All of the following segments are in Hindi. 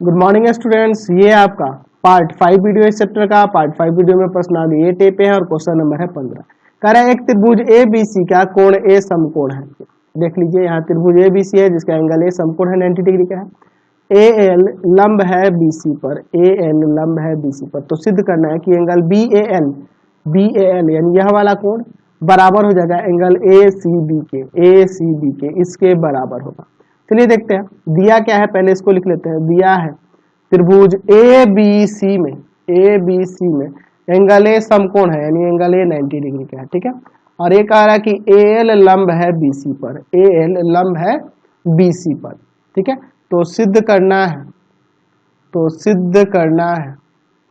गुड मॉर्निंग स्टूडेंट्स, ये आपका पार्ट 5 वीडियो इस चैप्टर का। पार्ट 5 वीडियो में प्रश्न आगे ये टेप है और क्वेश्चन नंबर है 15। कह रहा है एक त्रिभुज ए बी सी का कोण ए समकोण है। देख लीजिए यहाँ त्रिभुज ए बी सी है जिसका एंगल ए समकोण है 90 डिग्री का है। ए एल लंब है बी सी पर, ए एल लंब है बी सी पर, तो सिद्ध करना है कि एंगल बी ए एल यानी यह वाला कोण बराबर हो जाएगा एंगल ए सी बी के इसके बराबर होगा। चलिए देखते हैं दिया क्या है, पहले इसको लिख लेते हैं। दिया है त्रिभुज ए बी सी में एंगल ए समकोण है यानी एंगल ए 90 डिग्री का है, ठीक है। और ये कह रहा है कि ए एल लंब है बीसी पर, ए एल लंब है बीसी पर, ठीक है। तो सिद्ध करना है,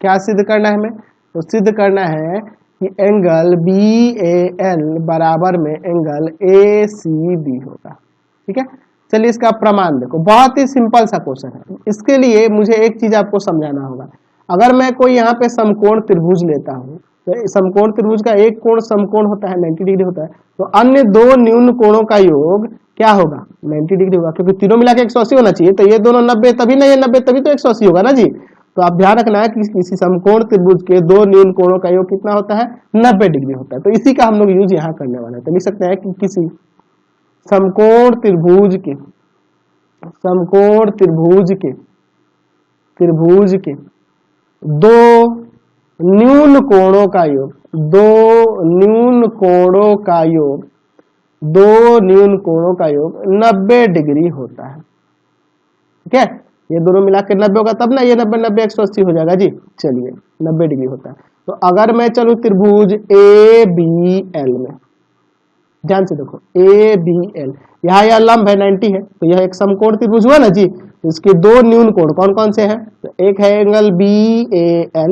क्या सिद्ध करना है हमें? तो सिद्ध करना है कि एंगल बी ए एल बराबर में एंगल ए सी बी होगा, ठीक है। चलिए इसका प्रमाण देखो, बहुत ही सिंपल सा क्वेश्चन है। इसके लिए मुझे एक चीज आपको समझाना होगा। अगर मैं कोई यहाँ पे समकोण त्रिभुज लेता हूँ तो समकोण त्रिभुज का एक कोण समकोण होता है 90 डिग्री होता है, तो अन्य दो न्यून कोणों का योग क्या होगा? 90 डिग्री होगा, क्योंकि तीनों मिला के 180 होना चाहिए। तो ये दोनों 90 तभी ना, ये 90 तभी तो 180 होगा ना जी। तो आप ध्यान रखना है कि किसी समकोण त्रिभुज के दो न्यून कोणों का योग कितना होता है? 90 डिग्री होता है। तो इसी का हम लोग यूज यहाँ करने वाले हैं। तो लिख सकते हैं कि किसी समकोण त्रिभुज के दो न्यून कोणों का योग, दो न्यून कोणों का योग 90 डिग्री होता है, ठीक है। ये दोनों मिला के 90 होगा तब ना, ये 90 180 हो जाएगा जी। चलिए 90 डिग्री होता है। तो अगर मैं चलूं त्रिभुज ए बी एल में, ध्यान से देखो ए बी एल, यहाँ यह लंब है 90 है, तो यह एक समकोण त्रिभुज हुआ ना जी। तो इसके दो न्यून कोण कौन कौन से हैं? तो एक है एंगल बी ए एल,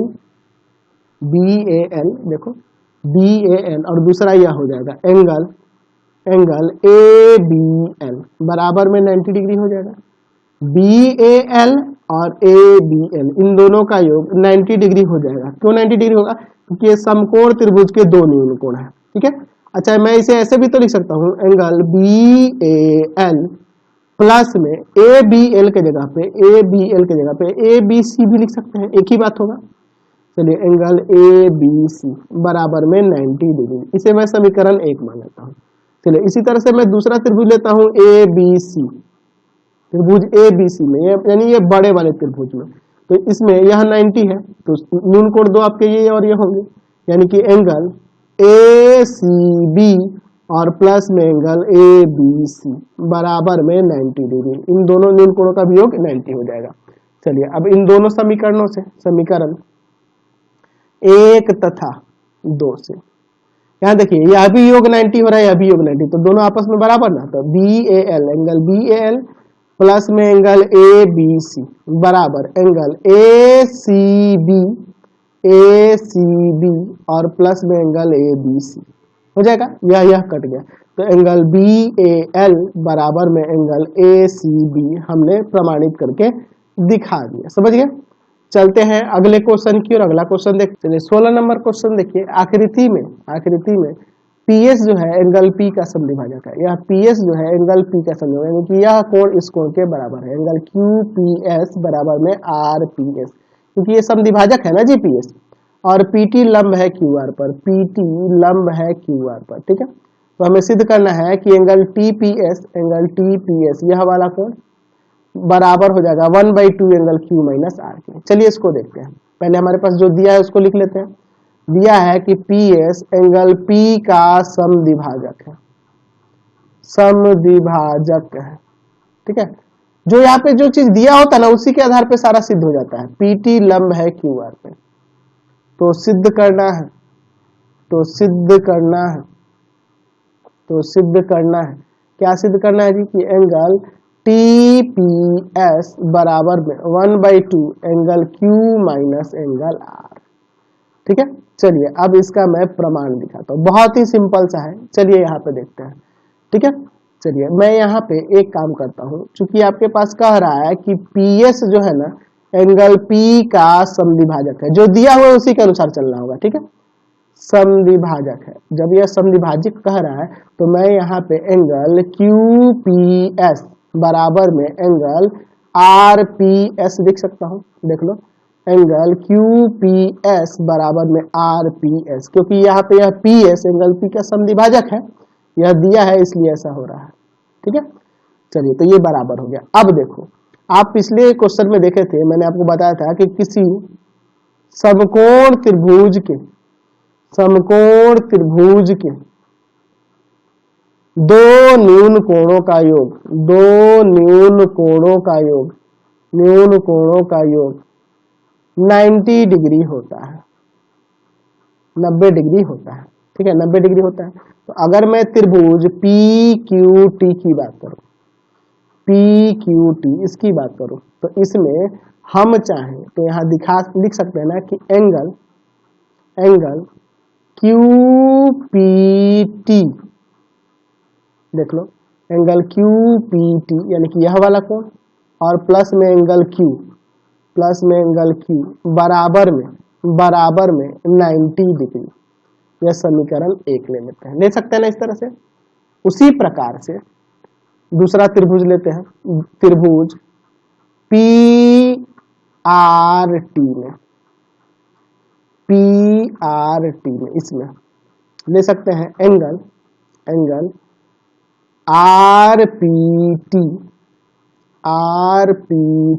देखो बी ए एल, और दूसरा यह हो जाएगा एंगल ए बी एल बराबर में 90 डिग्री हो जाएगा। बी ए एल और ए बी एल इन दोनों का योग 90 डिग्री हो जाएगा। क्यों 90 डिग्री होगा? क्योंकि ये समकोण त्रिभुज के दो न्यून कोण है, ठीक है। अच्छा मैं इसे ऐसे भी तो लिख सकता हूँ, angle B A L plus में ए बी एल के जगह पे ए बी सी भी लिख सकते हैं, एक ही बात होगा। चलिए एंगल ए बी सी बराबर में 90 डिग्री, इसे मैं समीकरण 1 मान लेता हूँ। चलिए इसी तरह से मैं दूसरा त्रिभुज लेता हूँ ए बी सी, त्रिभुज ए बी सी में यानी ये बड़े वाले त्रिभुज में, तो इसमें यह 90 है, तो न्यून कोण दो आपके ये और ये होंगे, यानी कि एंगल ए सी बी और प्लस में एंगल ए बी सी बराबर में 90 डिग्री। इन दोनों न्यून कोणों का भी योग 90 हो जाएगा। चलिए अब इन दोनों समीकरणों से, समीकरण 1 तथा 2 से, यहाँ देखिए यह भी योग 90 हो रहा है, यह भी योग 90, तो दोनों आपस में बराबर ना। तो B A L, angle B A L plus में एंगल ए बी सी बराबर एंगल ए सी बी और प्लस में एंगल ए बी सी हो जाएगा। यह कट गया, तो एंगल बी ए एल बराबर में एंगल ए सी बी हमने प्रमाणित करके दिखा दिया। समझ गए? चलते हैं अगले क्वेश्चन की और अगला क्वेश्चन देखते हैं। 16 नंबर क्वेश्चन देखिए। आकृति में पीएस जो है एंगल पी का समद्विभाजक है। यह पीएस जो है एंगल पी का समद्विभाजक, यानी कि यह कोण इस कोण के बराबर है। एंगल क्यू पी एस बराबर में आर पी एस, क्योंकि ये समद्विभाजक है ना जी पीएस। और पीटी लंब है क्यूआर पर, ठीक है। तो हमें सिद्ध करना है कि एंगल टीपीएस यह वाला कोण बराबर हो जाएगा 1/2 एंगल क्यू माइनस आर के। चलिए इसको देखते हैं। पहले हमारे पास जो दिया है उसको लिख लेते हैं। दिया है कि पीएस एंगल पी का समद्विभाजक है, ठीक है। जो यहाँ पे जो चीज दिया होता है ना उसी के आधार पे सारा सिद्ध हो जाता है। पीटी लंब है क्यूआर पे, तो सिद्ध करना है, क्या सिद्ध करना है जी? कि एंगल टीपीएस बराबर में 1/2 angle Q minus angle R, ठीक है। चलिए अब इसका मैं प्रमाण दिखाता हूँ, बहुत ही सिंपल सा है। चलिए यहाँ पे देखते हैं, ठीक है। चलिए मैं यहाँ पे एक काम करता हूँ, चूंकि आपके पास कह रहा है कि पीएस जो है ना एंगल पी का समद्विभाजक है, जो दिया हुआ उसी के अनुसार चलना होगा, ठीक है। समद्विभाजक है, जब यह समद्विभाजक कह रहा है तो मैं यहाँ पे एंगल क्यू पी एस बराबर में एंगल आर पी एस लिख सकता हूं, देख लो एंगल क्यू पी एस बराबर में आर पी एस, क्योंकि यहाँ पे यह पी एस एंगल पी का समद्विभाजक है, यह दिया है इसलिए ऐसा हो रहा है। ठीक है, चलिए तो ये बराबर हो गया। अब देखो आप पिछले क्वेश्चन में देखे थे, मैंने आपको बताया था कि किसी समकोण त्रिभुज के दो न्यून कोणों का योग, न्यून कोणों का योग 90 डिग्री होता है, 90 डिग्री होता है। ठीक है, 90 डिग्री होता है। तो अगर मैं त्रिभुज पी क्यू टी की बात करूं, पी क्यू टी इसकी बात करूं, तो इसमें हम चाहें तो यहां लिख सकते हैं ना कि एंगल क्यू पी टी, देख लो एंगल क्यू पी टी यानी कि यह वाला कोण और प्लस में एंगल क्यू बराबर में 90 डिग्री, यह समीकरण 1 ले लेते हैं, ले सकते हैं ना इस तरह से। उसी प्रकार से दूसरा त्रिभुज लेते हैं, त्रिभुज पी आर टी में इसमें ले सकते हैं एंगल आर पी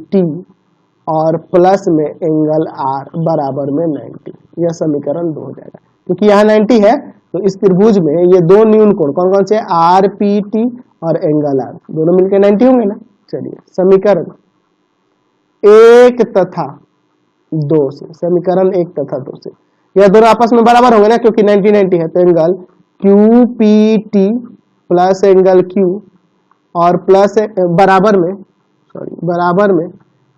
टी और प्लस में एंगल आर बराबर में 90, यह समीकरण 2 हो जाएगा। क्योंकि यहाँ 90 है तो इस त्रिभुज में ये दो न्यून कोण कौन कौन से, आर पी टी और एंगल आर, दोनों मिलकर 90 होंगे ना। चलिए समीकरण 1 तथा 2 से, समीकरण 1 तथा 2 से यह दोनों आपस में बराबर होंगे ना, क्योंकि 90 है। तो angle Q P T plus angle Q और प्लस बराबर में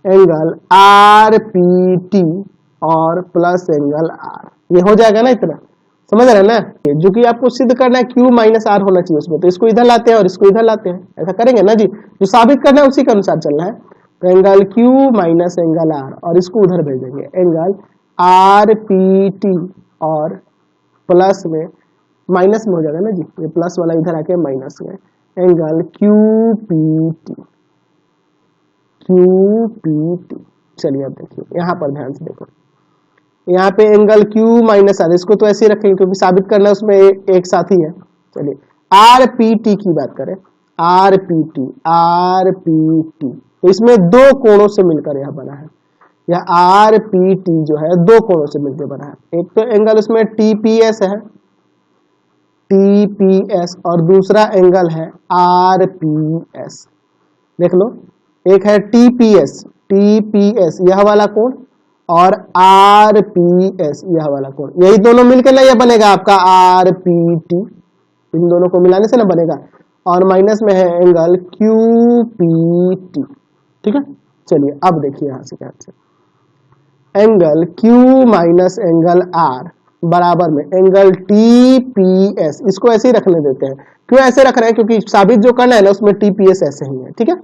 एंगल आर पी टी और प्लस एंगल आर, ये हो जाएगा ना इतना, समझ रहे हैं ना। जो कि आपको सिद्ध करना है क्यू माइनस आर होना चाहिए उसमें, तो इसको इधर लाते हैं और इसको इधर लाते हैं, ऐसा करेंगे ना जी। जो साबित करना है उसी के अनुसार चलना है। तो angle Q minus angle R और इसको उधर भेजेंगे, एंगल आर पी टी और प्लस में माइनस में हो जाएगा ना जी, ये प्लस वाला इधर आके माइनस में, एंगल क्यू पी टी। चलिए अब देखिए यहाँ पर ध्यान से देखो, यहाँ पे एंगल क्यू माइनस आर, इसको तो ऐसे ही रखेंगे क्योंकि साबित करना उसमें एक साथ ही है। चलिए आर पी टी की बात करें, आर पी टी तो इसमें दो कोणों से मिलकर यह बना है, यह आर पी टी जो है दो कोणों से मिलकर बना है। एक तो एंगल उसमें टीपीएस है, टीपीएस, और दूसरा एंगल है आरपीएस। देख लो, एक है टीपीएस यह वाला कोण और आरपीएस यह वाला कोण, यही दोनों मिलकर ना यह बनेगा आपका आरपीटी, इन दोनों को मिलाने से ना बनेगा। और माइनस में है एंगल क्यूपीटी। ठीक है, चलिए अब देखिए यहां से ध्यान से, angle Q minus angle R बराबर में एंगल टीपीएस, इसको ऐसे ही रखने देते हैं। क्यों ऐसे रख रहे हैं, क्योंकि साबित जो करना है ना उसमें टीपीएस ऐसे ही है। ठीक है,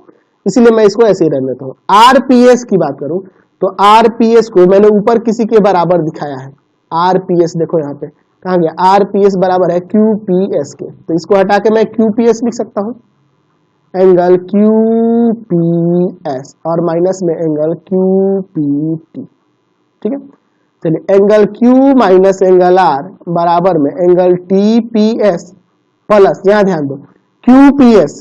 इसीलिए मैं इसको ऐसे ही रख लेता हूं। आरपीएस की बात करूं तो आरपीएस को मैंने ऊपर किसी के बराबर दिखाया है, आरपीएस देखो यहाँ पे कहा गया, आरपीएस बराबर है क्यूपीएस के, तो इसको हटा के मैं क्यूपीएस लिख सकता हूं, एंगल क्यूपीएस और माइनस में एंगल क्यूपीटी। ठीक है, चलिए angle Q minus angle R बराबर में एंगल टीपीएस प्लस, यहां ध्यान दो, क्यूपीएस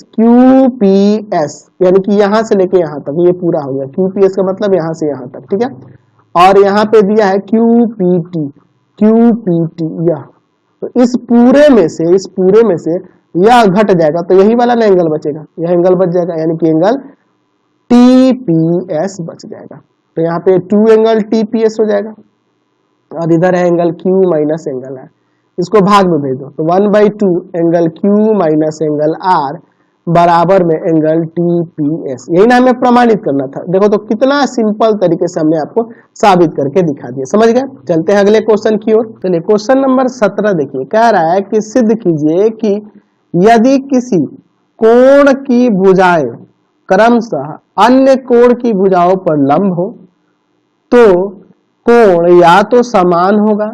यानी कि यहां से लेके यहां तक ये पूरा हो गया, क्यूपीएस का मतलब यहां से यहां तक। ठीक है, और यहां पे दिया है क्यूपीटी यह, तो इस पूरे में से यह घट जाएगा तो यही वाला ना एंगल बचेगा, यह एंगल बच जाएगा, यानी कि एंगल टीपीएस बच जाएगा। तो यहाँ पे 2 एंगल टीपीएस हो जाएगा और इधर है angle Q minus angle R, इसको भाग में भेज दो तो 1/2 angle Q minus angle R बराबर में एंगल टीपीएस, यही ना हमें प्रमाणित करना था। देखो तो कितना सिंपल तरीके से हमने आपको साबित करके दिखा दिया, समझ गए। चलते हैं अगले क्वेश्चन की ओर। चलिए क्वेश्चन नंबर 17 देखिए, कह रहा है कि सिद्ध कीजिए कि यदि किसी कोण की भुजाएं क्रमशः अन्य कोण की भुजाओं पर लंब हो तो कोण या तो समान होगा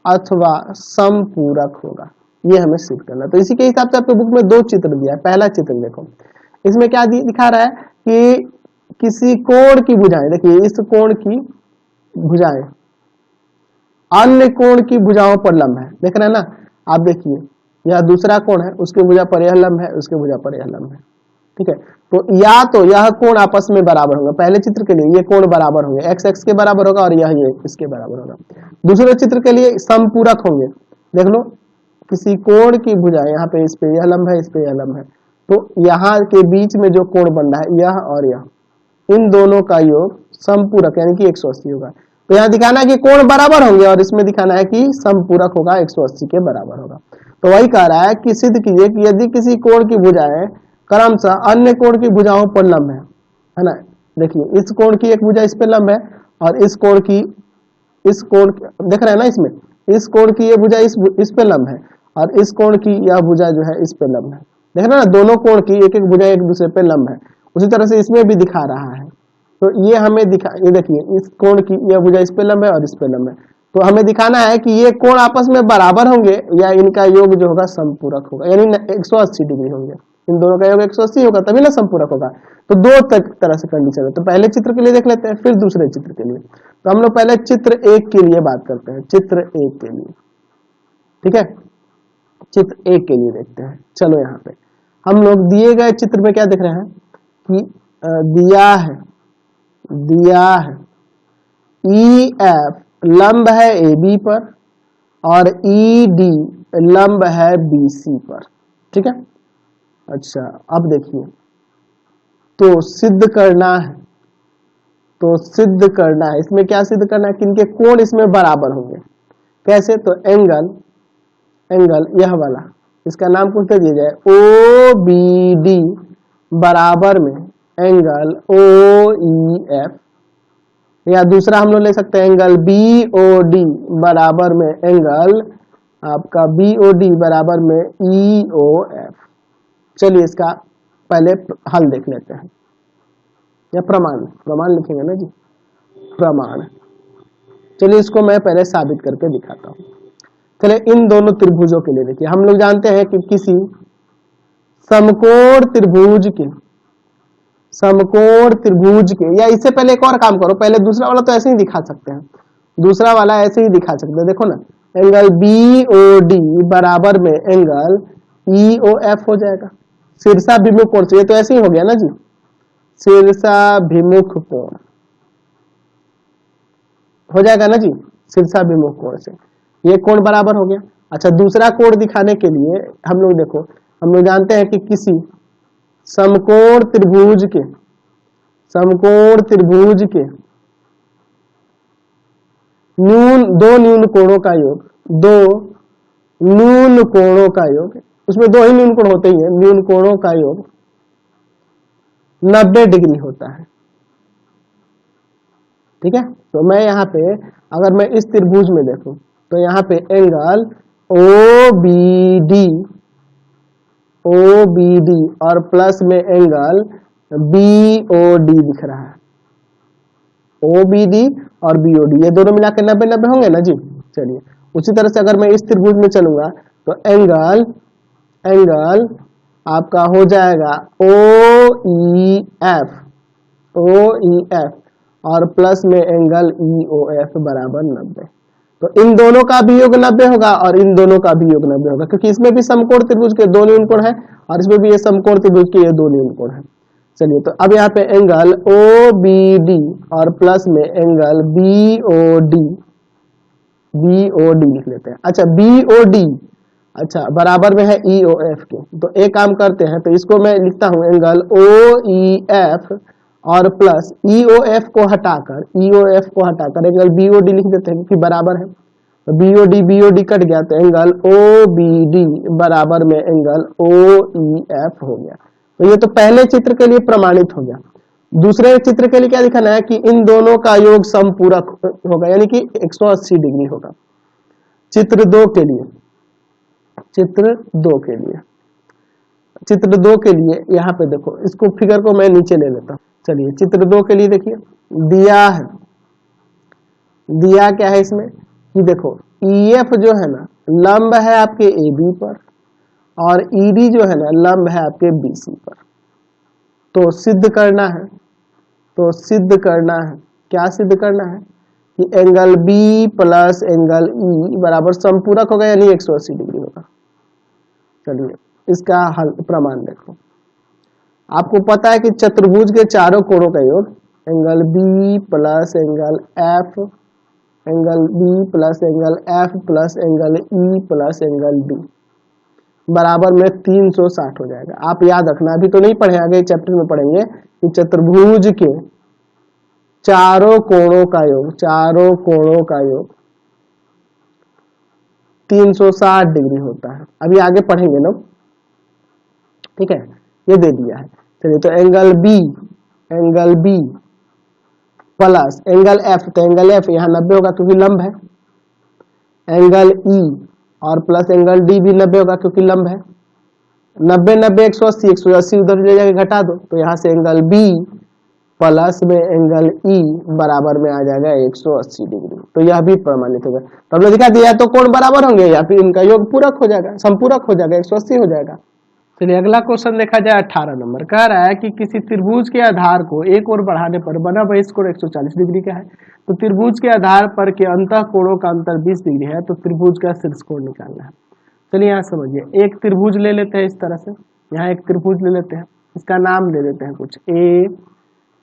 अथवा समपूरक होगा, ये हमें सिद्ध करना। तो इसी के हिसाब से आपके बुक में 2 चित्र दिया है। पहला चित्र देखो, इसमें क्या दिखा रहा है कि किसी कोण की भुजाएं, देखिए इस कोण की भुजाएं अन्य कोण की भुजाओं पर लंब है, देख रहे हैं ना आप, देखिए यह दूसरा कोण है, उसके भुजा पर यह लंब है, उसके भुजा पर यह लंब है, ठीक है। तो या तो यह कोण आपस में बराबर होगा, पहले चित्र के लिए ये कोण बराबर होंगे, एक्स एक्स के बराबर होगा और यह ये इसके बराबर होगा। दूसरे चित्र के लिए समपूरक होंगे, देख लो किसी कोण की भुजा, यहाँ पे इस पे यह लंब है, इस पे यह लंब है, तो यहाँ के बीच में जो कोण बन रहा है यह और यह, इन दोनों का योग समपूरक यानी कि 180 होगा। तो यहाँ दिखाना है कि कोण बराबर होंगे और इसमें दिखाना है कि समपूरक होगा, 180 के बराबर होगा। तो वही कह रहा है कि सिद्ध कीजिए कि यदि किसी कोण की भुजाएं क्रमशः अन्य कोण की भुजाओं पर लंब है ना। देखिए इस कोण की एक भुजा इस पे लंब है और इस कोण की देख रहे हैं ना, इसमें इस कोण की ये भुजा इस पे लंब है और इस कोण की यह भुजा जो है इस पे लंब है, देख रहे हैं ना, दोनों कोण की एक एक भुजा एक दूसरे पे लंब है। उसी तरह से इसमें भी दिखा रहा है, तो ये हमें ये देखिए इस कोण की यह भुजा इस पे लंब है और इस पे लंब है, तो हमें दिखाना है कि ये कोण आपस में बराबर होंगे या इनका योग जो होगा समपूरक होगा, यानी 180 डिग्री होंगे, इन दोनों का योग 180 होगा तभी ना समपूरक होगा। तो दो तरह से कंडीशन है, तो पहले चित्र के लिए देख लेते हैं फिर दूसरे चित्र के लिए। तो हम लोग पहले चित्र 1 के लिए बात करते हैं, चित्र 1 के लिए, ठीक है, चित्र 1 के लिए देखते हैं। चलो यहाँ पे हम लोग दिए गए चित्र में क्या देख रहे हैं कि दिया है ई एफ लंब है ए बी पर और ई डी लंब है बी सी पर, ठीक है। अच्छा अब देखिए, तो सिद्ध करना है, इसमें क्या सिद्ध करना है कि इनके कोण इसमें बराबर होंगे। कैसे? तो एंगल यह वाला, इसका नाम कुछ दे दिया जाए ओ बी डी बराबर में एंगल ओ ई एफ, या दूसरा हम लोग ले सकते हैं एंगल बी ओ डी बराबर में एंगल आपका बी ओ डी बराबर में ई ओ एफ। चलिए इसका पहले हल देख लेते हैं, या प्रमाण लिखेंगे ना जी, प्रमाण। चलिए इसको मैं पहले साबित करके दिखाता हूँ। चलिए इन दोनों त्रिभुजों के लिए देखिए, हम लोग जानते हैं कि किसी समकोण त्रिभुज के या इससे पहले एक और काम करो, पहले दूसरा वाला तो ऐसे ही दिखा सकते हैं, दूसरा वाला ऐसे ही दिखा सकते हैं, देखो ना एंगल बी ओ डी बराबर में एंगल ई ओ एफ हो जाएगा, शीर्षाभिमुख कोण से, ये तो ऐसे ही हो गया ना जी, शीर्षाभिमुख कोण हो जाएगा ना जी, शीर्षाभिमुख कोण से ये कोण बराबर हो गया। अच्छा दूसरा कोण दिखाने के लिए हम लोग देखो, हम लोग जानते हैं कि किसी समकोण त्रिभुज के दो न्यून कोणों का योग, उसमें दो ही न्यून कोण होते ही हैं, न्यून कोणों का योग 90 डिग्री होता है, ठीक है। तो मैं यहाँ पे अगर मैं इस त्रिभुज में देखूं तो यहाँ पे एंगल ओ बी डी और प्लस में एंगल बी ओ डी दिख रहा है, ओ बी डी और बी ओ डी ये दोनों मिलाकर 90-90 होंगे ना जी। चलिए उसी तरह से अगर मैं इस त्रिभुज में चलूंगा तो एंगल आपका हो जाएगा ओ ई एफ और प्लस में एंगल ई ओ एफ बराबर 90। तो इन दोनों का भी योग 90 होगा और इन दोनों का भी योग 90 होगा, क्योंकि इसमें भी समकोण त्रिभुज के दो न्यून कोण है और इसमें भी ये समकोण त्रिभुज के ये दो न्यून कोण है। चलिए तो अब यहाँ पे एंगल ओ बी डी और प्लस में एंगल बी ओ डी लिख लेते हैं। अच्छा बी ओ डी अच्छा बराबर में है ई ओ एफ के, तो एक काम करते हैं, तो इसको मैं लिखता हूं एंगल ओ ई एफ और प्लस ई ओ एफ को हटाकर एंगल बी ओ डी लिख देते हैं क्योंकि बराबर है, तो बी ओ डी कट गया तो एंगल ओ बी डी बराबर में एंगल ओ ई एफ हो गया। तो ये तो पहले चित्र के लिए प्रमाणित हो गया। दूसरे चित्र के लिए क्या दिखाना है कि इन दोनों का योग समपूरक होगा यानी कि 180 डिग्री होगा। चित्र दो के लिए यहाँ पे देखो, इसको फिगर को मैं नीचे ले लेता हूँ। चलिए चित्र 2 के लिए देखिए, दिया क्या है इसमें कि देखो EF जो है ना लंब है आपके AB पर और ED जो है ना लंब है आपके BC पर। तो सिद्ध करना है तो सिद्ध करना है, क्या सिद्ध करना है कि angle B plus angle E बराबर समपूरक होगा, यानी 180 डिग्री होगा। चलिए इसका हल प्रमाण देखो। आपको पता है कि चतुर्भुज के चारों कोणों का योग angle B plus angle F, angle B plus angle F plus angle E plus angle D बराबर में 360 हो जाएगा। आप याद रखना, अभी तो नहीं पढ़े, आगे चैप्टर में पढ़ेंगे कि चतुर्भुज के चारों कोणों का योग, चारों कोणों का योग 360 डिग्री होता है। अभी आगे पढ़ेंगे लोग, ठीक है। ये दे दिया है। चलिए तो angle B plus angle F, तो एंगल एफ यहाँ 90 होगा क्योंकि लंब है। एंगल ई और प्लस एंगल डी भी 90 होगा क्योंकि लंब है। 90 90 180, 180 उधर ले जाके घटा दो, तो यहाँ से एंगल बी प्लस में एंगल ई बराबर में आ जाएगा 180 डिग्री। तो यह भी प्रमाणित होगा। तो हमने दिखा दिया, तो कोण बराबर होंगे या फिर इनका योग पूरक हो जाएगा, समपूरक हो जाएगा, 180 हो जाएगा। चलिए अगला क्वेश्चन देखा जाए। 18 नंबर कह रहा है कि किसी त्रिभुज के आधार को एक ओर बढ़ाने पर बना बहिष्कोण 140 डिग्री का है। तो त्रिभुज के आधार पर के अंतः कोणों का अंतर 20 डिग्री है, तो त्रिभुज का शीर्ष कोण निकालना है। चलिए यहाँ समझिए, एक त्रिभुज ले लेते हैं इस तरह से, यहाँ एक त्रिभुज ले लेते हैं, इसका नाम ले लेते हैं कुछ ए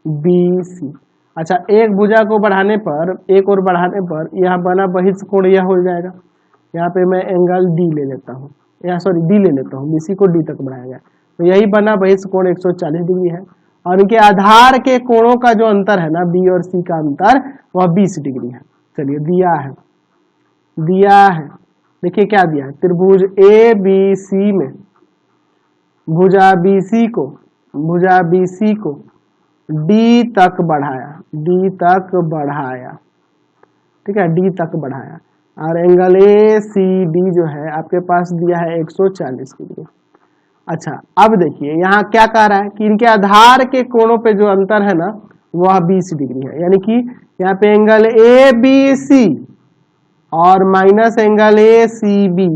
बी सी। अच्छा, एक भुजा को बढ़ाने पर, एक और बढ़ाने पर यहाँ बना बहिष्कोण यह हो जाएगा। यहाँ पे मैं एंगल डी ले लेता हूँ, यहाँ सॉरी डी ले लेता हूँ, बीसी को डी तक बढ़ाया गया, तो यही बना बहिष्कोण 140 डिग्री है। और इनके आधार के कोणों का जो अंतर है ना, बी और सी का अंतर, वह 20 डिग्री है। चलिए दिया है, देखिए क्या दिया है, त्रिभुज ए बी सी में भुजा बीसी को डी तक बढ़ाया, ठीक है, डी तक बढ़ाया। और एंगल ए सी डी जो है आपके पास दिया है 140 डिग्री। अच्छा, अब देखिए यहाँ क्या कह रहा है कि इनके आधार के कोणों पे जो अंतर है ना, वह 20 डिग्री है। यानी कि यहाँ पे एंगल ए बी सी और minus angle A C B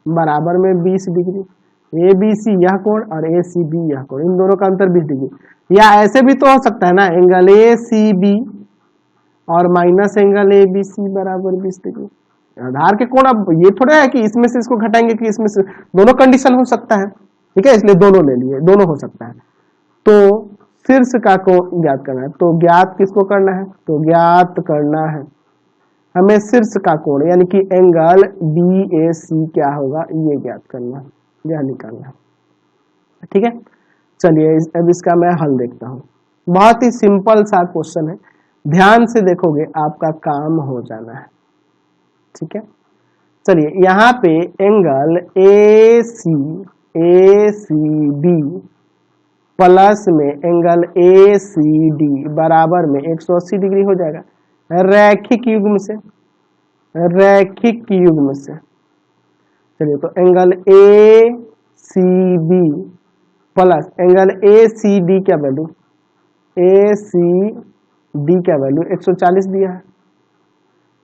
बराबर में 20 डिग्री। ए बी सी यह कोण और ए सी बी यह कोण, इन दोनों का अंतर 20 डिग्री। या ऐसे भी तो हो सकता है ना, एंगल ए सी बी और minus angle A B C बराबर 20 डिग्री। आधार के कोण, अब ये थोड़ा है कि इसमें से इसको घटाएंगे कि इसमें से, दोनों कंडीशन हो सकता है, ठीक है, इसलिए दोनों ले लिए, दोनों हो सकता है। तो शीर्ष का कोण ज्ञात करना है, तो ज्ञात किसको करना है, तो ज्ञात करना है हमें शीर्ष का कोण, यानी कि एंगल बी ए सी क्या होगा, ये ज्ञात करना है, यह निकालना है, ठीक है। चलिए अब इसका मैं हल देखता हूं। बहुत ही सिंपल सा क्वेश्चन है, ध्यान से देखोगे आपका काम हो जाना है, ठीक है। चलिए यहाँ पे angle A C B plus में एंगल ए सी डी बराबर में 180 डिग्री हो जाएगा रैखिक युग्म से। चलिए तो angle A C B plus angle A C D क्या वैल्यू, ए सी डी क्या वैल्यू 140 दिया है,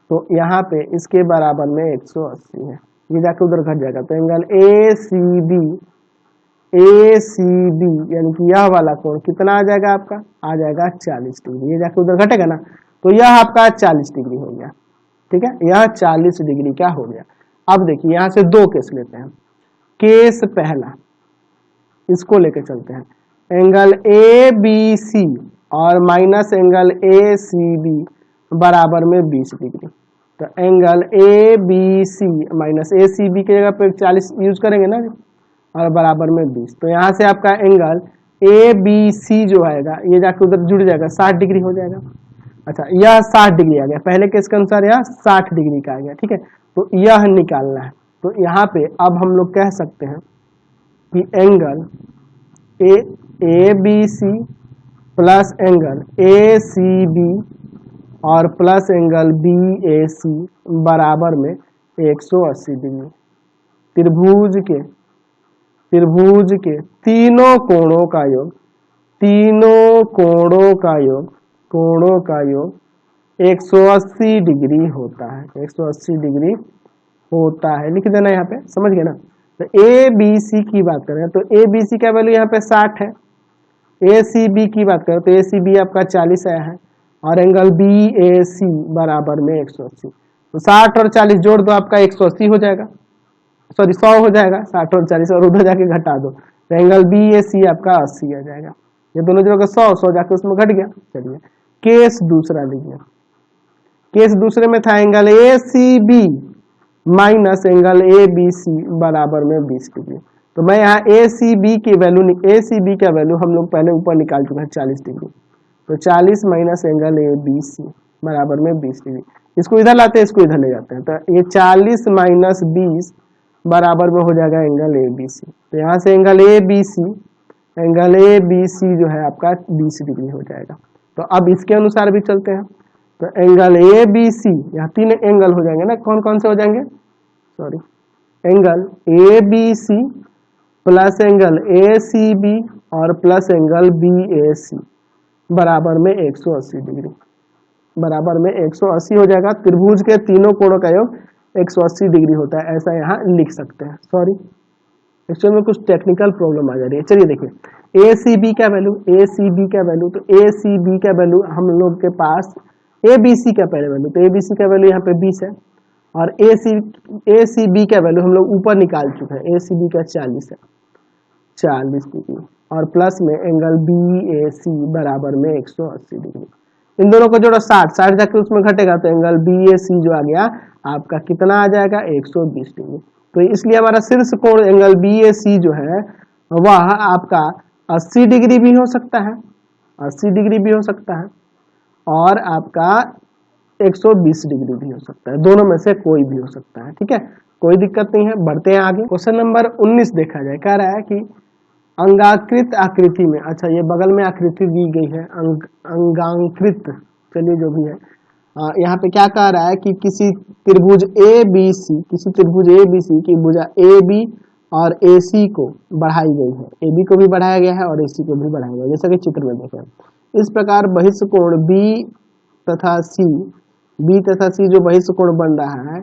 तो यहाँ पे इसके बराबर में 180 है, ये जाके उधर घट जाएगा। तो एंगल ए सी बी यानी कि यह वाला कोण कितना आ जाएगा आपका, आ जाएगा 40 डिग्री, ये जाके उधर घटेगा ना, तो यह आपका 40 डिग्री हो गया, ठीक है, यह 40 डिग्री क्या हो गया। अब देखिए यहाँ से दो केस लेते हैं। केस पहला, इसको लेके चलते हैं, एंगल ए बी सी और minus angle A C B बराबर में 20 डिग्री। तो angle A B C minus A C B की जगह पे 40 यूज करेंगे ना, और बराबर में 20। तो यहाँ से आपका एंगल ए बी सी जो आएगा, ये जाके उधर जुड़ जाएगा, 60 डिग्री हो जाएगा। अच्छा, यह 60 डिग्री आ गया, पहले केस के अनुसार यह 60 डिग्री का आ गया, ठीक है। तो यह निकालना है। तो यहाँ पे अब हम लोग कह सकते हैं कि angle A B C plus angle A C B और plus angle B A C बराबर में 180 डिग्री। त्रिभुज के तीनों कोणों का योग 180 डिग्री होता है, 180 डिग्री होता है, लिख देना यहाँ पे, समझ गए ना। तो ए बी सी की बात करें तो ए बी सी का वैल्यू यहाँ पे 60 है, ए सी बी की बात करें तो ए सी बी आपका 40 आया है और एंगल बी ए सी बराबर में 180। तो 60 और 40 जोड़ दो आपका 180 हो जाएगा, सॉरी 100 हो जाएगा, 60 और 40 और उधर जाके घटा दो तो एंगल बी ए सी आपका 80 आ जाएगा। ये दोनों जोड़ 100 जाके उसमें घट गया। चलिए केस दूसरा लीजिए। केस दूसरे में था angle A C B minus angle A B C बराबर में 20 डिग्री। तो मैं यहाँ ए सी बी की वैल्यू, ए सी बी का वैल्यू हम लोग पहले ऊपर निकाल चुके हैं 40 डिग्री। तो 40 minus angle A B C बराबर में 20 डिग्री। इसको इधर लाते हैं, इसको इधर ले जाते हैं, तो ये 40 माइनस 20 बराबर में हो जाएगा एंगल ए बी सी। तो यहाँ से angle A B C, angle A B C जो है आपका 20 डिग्री हो जाएगा। तो अब इसके अनुसार भी चलते हैं। तो एंगल ए बी सी, यहाँ 3 एंगल हो जाएंगे ना, कौन कौन से हो जाएंगे, sorry, angle A B C plus angle A C B और plus angle B A C बराबर में 180 डिग्री, बराबर में 180 हो जाएगा। त्रिभुज के तीनों कोणों का योग 180 डिग्री होता है, ऐसा यहाँ लिख सकते हैं। सॉरी एक्चुअल में कुछ टेक्निकल प्रॉब्लम आ जा रही है। चलिए देखिए ए सी बी का वैल्यू, ए सी बी का वैल्यू, तो ए सी बी का वैल्यू हम लोग के पास ए बी सी का पहले वैल्यू, तो ए बी सी का वैल्यू यहाँ पे 20 है और ए सी बी का वैल्यू हम लोग ऊपर निकाल चुके हैं, ए सी बी का 40 है, 40 डिग्री और प्लस में एंगल बी ए सी बराबर में 180 डिग्री। इन दोनों को जोड़ो 60 जाके उसमें घटेगा तो एंगल बी ए सी जो आ गया आपका कितना आ जाएगा 120 डिग्री। तो इसलिए हमारा शीर्ष कोण एंगल बी ए सी जो है वह आपका 80 डिग्री भी हो सकता है, 80 डिग्री भी हो सकता है और आपका 120 डिग्री भी हो सकता है, दोनों में से कोई भी हो सकता है। ठीक है, कोई दिक्कत नहीं है। बढ़ते हैं आगे। क्वेश्चन नंबर 19 देखा जाए, कह रहा है कि अंगाकृत आकृति में, अच्छा ये बगल में आकृति दी गई है अंगाकृत, चलिए जो भी है, यहाँ पे क्या कह रहा है कि किसी त्रिभुज ए बी सी, किसी त्रिभुज ए बी सी की भुजा ए बी और ए सी को बढ़ाई गई है, ए बी को भी बढ़ाया गया है और ए सी को भी बढ़ाया गया है, जैसा कि चित्र में देखें। इस प्रकार बहिष्ठ कोण बी तथा सी जो बहिष्ठ कोण बन रहा है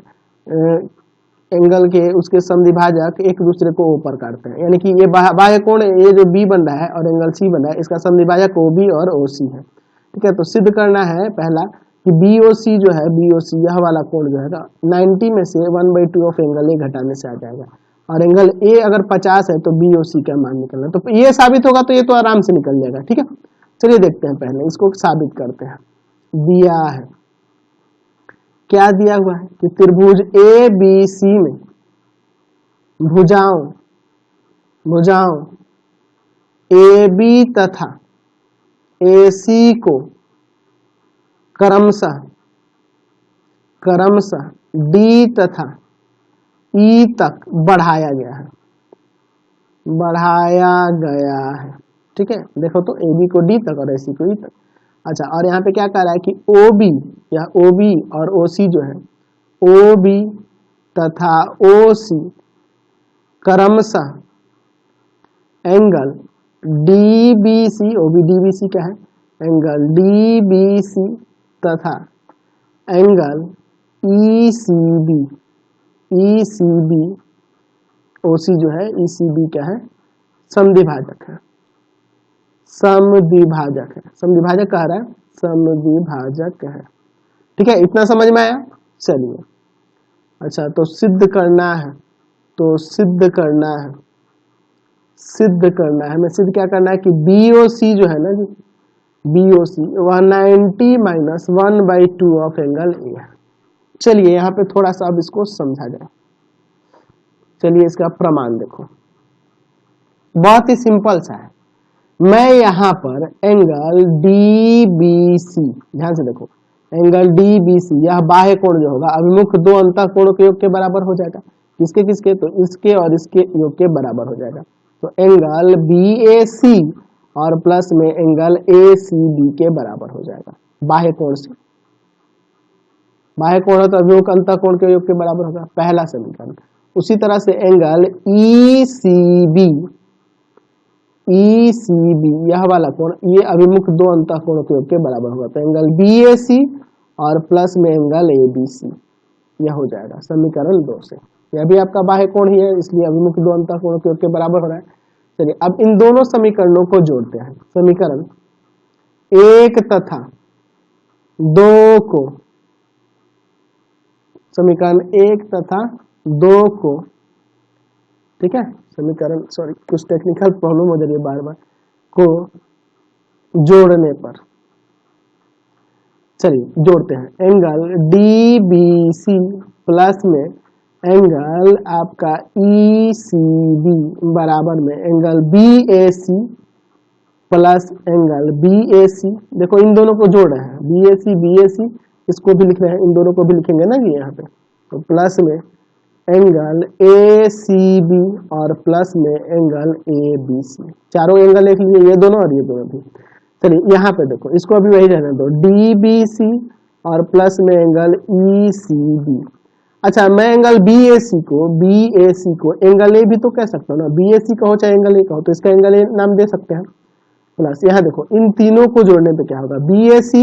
एंगल के उसके समद्विभाजक एक दूसरे को ऊपर काटते हैं, यानी कि ये बाह्य कोण ये जो बी बन रहा है और एंगल सी बन रहा है, इसका समद्विभाजक ओ बी और ओ सी है। ठीक है, तो सिद्ध करना है पहला कि बी ओ सी जो है, बी ओ सी यह वाला कोण जो है 90 में से 1/2 ऑफ एंगल ए घटाने से आ जाएगा और एंगल ए अगर 50 है तो बी ओ सी का मान निकलना, तो ये साबित होगा तो ये तो आराम से निकल जाएगा। ठीक है, चलिए देखते हैं, पहले इसको साबित करते हैं। दिया है, क्या दिया हुआ है कि त्रिभुज ए बी सी में भुजाओं ए बी तथा ए सी को क्रमशः डी तथा ई तक बढ़ाया गया है। ठीक है, देखो तो ए बी को डी तक और ए सी को ई तक। अच्छा, और यहाँ पे क्या कह रहा है कि ओ बी, या ओ बी और ओ सी जो है, ओ बी तथा ओ सी क्रमशः angle D B C, O B D B C का है, एंगल डी बी सी तथा angle E C B O सी जो है ई सी बी क्या है, समद्विभाजक है, समद्विभाजक कह रहा है, समद्विभाजक है। ठीक है, इतना समझ में आया। चलिए अच्छा, तो सिद्ध करना है, हमें सिद्ध क्या करना है कि BOC जो है ना जी, BOC वह 90 माइनस 1/2 ऑफ एंगल ए है। चलिए यहाँ पे थोड़ा सा अब इसको समझा जाए। चलिए इसका प्रमाण देखो, बहुत ही सिंपल सा है। मैं यहाँ पर एंगल DBC, ध्यान से देखो, एंगल DBC यह बाह्य कोण जो होगा अभिमुख दो अंतः कोणों के योग के बराबर हो जाएगा। किसके? तो इसके और इसके योग के बराबर हो जाएगा। तो एंगल BAC और प्लस में एंगल ACB के बराबर हो जाएगा बाह्य कोण से। बाह्य कोण है तो अभिमुख अंतः कोण के योग के बराबर होगा, पहला समीकरण। उसी तरह से एंगल ECB यह वाला कोण, ये अभिमुख दो अंतः कोणों के योग के बराबर होगा। तो एंगल BAC और प्लस में एंगल ABC यह हो जाएगा समीकरण 2 से। यह भी आपका बाह्य कोण ही है, इसलिए अभिमुख दो अंतः कोणों के योग के बराबर हो रहा है। चलिए अब इन दोनों समीकरणों को जोड़ते हैं। समीकरण 1 तथा 2 को, समीकरण 1 तथा 2 को, ठीक है, समीकरण सॉरी कुछ टेक्निकल प्रॉब्लम हो जा रही है बार बार, को जोड़ने पर, चलिए जोड़ते हैं। एंगल DBC प्लस में एंगल आपका ECB बराबर में angle BAC plus angle BAC। देखो इन दोनों को जोड़ रहे हैं, BAC BAC, इसको भी लिख रहे हैं, इन दोनों को भी लिखेंगे ना जी यहाँ पे, तो प्लस में एंगल ACB और प्लस में एंगल ABC, चारों एंगल लिख लिए, ये दोनों और ये दोनों भी। चलिए यहाँ पे देखो, इसको अभी वही रहने दो, DBC और प्लस में एंगल ECB। अच्छा, मैं एंगल BAC को एंगल A भी तो कह सकता हूँ ना, BAC कहो चाहे एंगल A कहो, तो इसका एंगल A नाम दे सकते हैं। प्लस यहाँ देखो इन तीनों को जोड़ने पे क्या होगा, BAC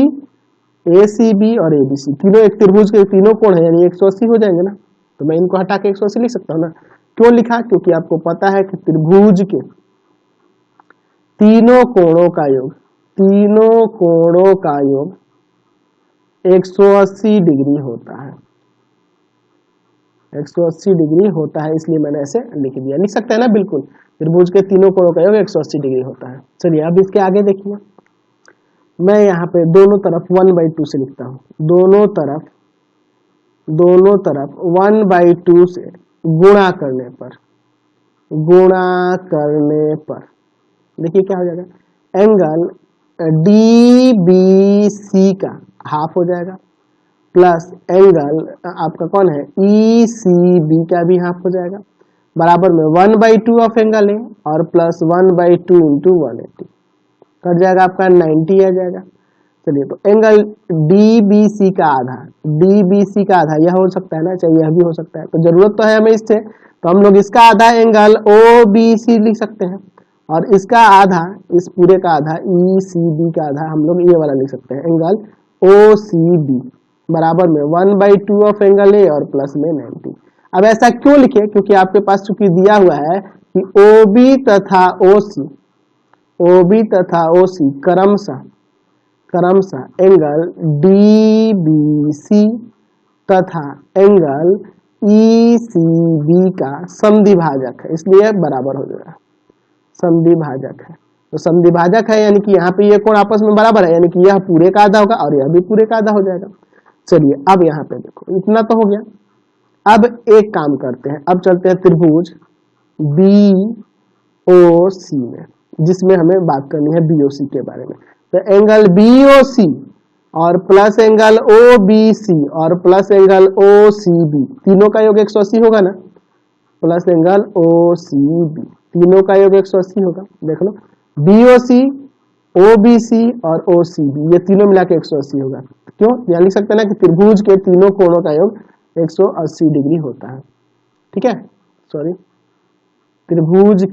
ACB और ABC तीनों एक त्रिभुज के तीनों कोण है, यानी 180 हो जाएंगे ना, तो मैं इनको हटा के 180 लिख सकता हूँ ना। क्यों लिखा, क्योंकि आपको पता है कि त्रिभुज के तीनों कोणों का योग 180 डिग्री होता है, 180 डिग्री होता है, इसलिए मैंने ऐसे लिख दिया। लिख सकते हैं ना, बिल्कुल, त्रिभुज के तीनों कोणों का योग 180 डिग्री होता है। चलिए अब इसके आगे देखिए, मैं यहाँ पे दोनों तरफ 1/2 से लिखता हूँ, दोनों तरफ 1/2 से गुणा करने पर देखिए क्या हो जाएगा, एंगल DBC का हाफ हो जाएगा, प्लस एंगल आपका कौन है ECB का भी हाफ हो जाएगा, बराबर में 1/2 ऑफ एंगल ए और प्लस 1/2 इंटू 180 कट जाएगा, आपका 90 आ जाएगा। चलिए तो एंगल DBC का आधा यह हो सकता है ना, चाहे यह भी हो सकता है, तो जरूरत तो है हमें इससे, तो हम लोग इसका आधा एंगल OBC लिख सकते हैं, और इसका आधा, इस पूरे का आधा ECB का आधा हम लोग ये वाला लिख सकते हैं, एंगल OCB बराबर में 1/2 ऑफ एंगल ए और प्लस में 90। अब ऐसा क्यों लिखे, क्योंकि आपके पास चूंकि दिया हुआ है कि OB तथा OC क्रमशः एंगल DBC तथा एंगल ECB का समद्विभाजक है, इसलिए बराबर हो जाएगा, समद्विभाजक है। तो समद्विभाजक है यानी कि यहाँ पे ये कोण आपस में बराबर है, यानी कि यह पूरे का आधा होगा और यह भी पूरे का आधा हो जाएगा। चलिए अब यहाँ पे देखो, इतना तो हो गया। अब एक काम करते हैं, अब चलते हैं त्रिभुज BOC में, जिसमें हमें बात करनी है BOC के बारे में। तो एंगल BOC और प्लस एंगल OBC और प्लस एंगल OCB तीनों का योग 180 होगा ना, प्लस एंगल OCB तीनों का योग 180 होगा। देख लो, BOC OBC और OCB ये तीनों मिला के 180 होगा। क्यों, यहाँ लिख सकते हैं ना कि त्रिभुज के तीनों कोणों का योग 180 डिग्री होता है, ठीक है, सॉरी, त्रिभुज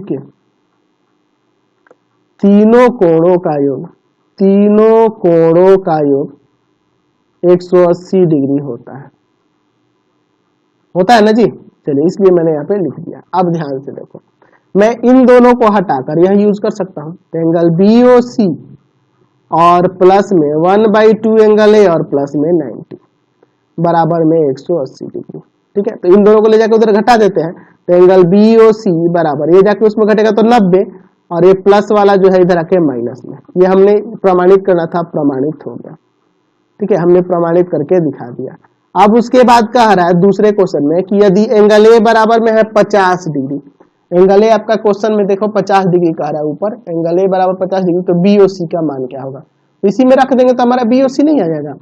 के तीनों कोणों का योग 180 डिग्री होता है ना जी। चलिए इसलिए मैंने यहाँ पे लिख दिया। अब ध्यान से देखो, मैं इन दोनों को हटाकर यह यूज कर सकता हूँ, एंगल BOC और प्लस में 1/2 एंगल ए और प्लस में 90 बराबर में 180 डिग्री, ठीक है। तो इन दोनों को ले जाकर उधर घटा देते हैं, तो एंगल BOC बराबर, ये जाके उसमें घटेगा तो 90, और ये प्लस वाला जो है इधर आके माइनस में, ये हमने प्रमाणित करना था, प्रमाणित हो गया, ठीक है, हमने प्रमाणित करके दिखा दिया। अब उसके बाद कह रहा है दूसरे क्वेश्चन में कि यदि एंगल ए बराबर में है 50 डिग्री, एंगल ए आपका क्वेश्चन में देखो 50 डिग्री कह रहा है ऊपर, एंगल ए बराबर 50 डिग्री, तो BOC का मान क्या होगा, तो इसी में रख देंगे तो हमारा BOC नहीं आ जाएगा।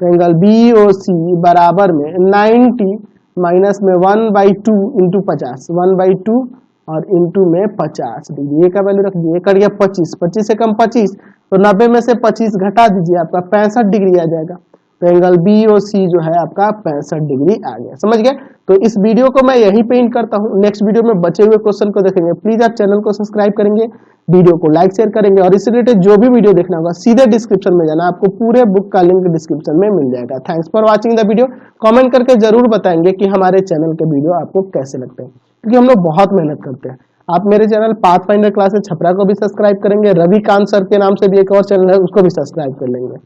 तो एंगल BOC बराबर में 90 माइनस में 1/2 इंटू 50, 1/2 और इंटू में 50 डिग्री, ये का वैल्यू रख दिए, कट गया 25, 25 से कम 25, तो 90 में से 25 घटा दीजिए, आपका 65 डिग्री आ जाएगा। तो एंगल BOC जो है आपका 65 डिग्री आ गया, समझ गए। तो इस वीडियो को मैं यहीं पे एंड करता हूँ, नेक्स्ट वीडियो में बचे हुए क्वेश्चन को देखेंगे। प्लीज आप चैनल को सब्सक्राइब करेंगे, वीडियो को लाइक शेयर करेंगे, और इससे रिलेटेड जो भी वीडियो देखना होगा सीधे डिस्क्रिप्शन में जाना, आपको पूरे बुक का लिंक डिस्क्रिप्शन में मिल जाएगा। Thanks for watching the video. Comment करके जरूर बताएंगे कि हमारे चैनल के वीडियो आपको कैसे लगते हैं। क्योंकि हम लोग बहुत मेहनत करते हैं। आप मेरे channel path finder classes Chhapra को भी सब्सक्राइब करेंगे, रवि कांत सर के नाम से भी एक और चैनल है, उसको भी सब्सक्राइब कर लेंगे।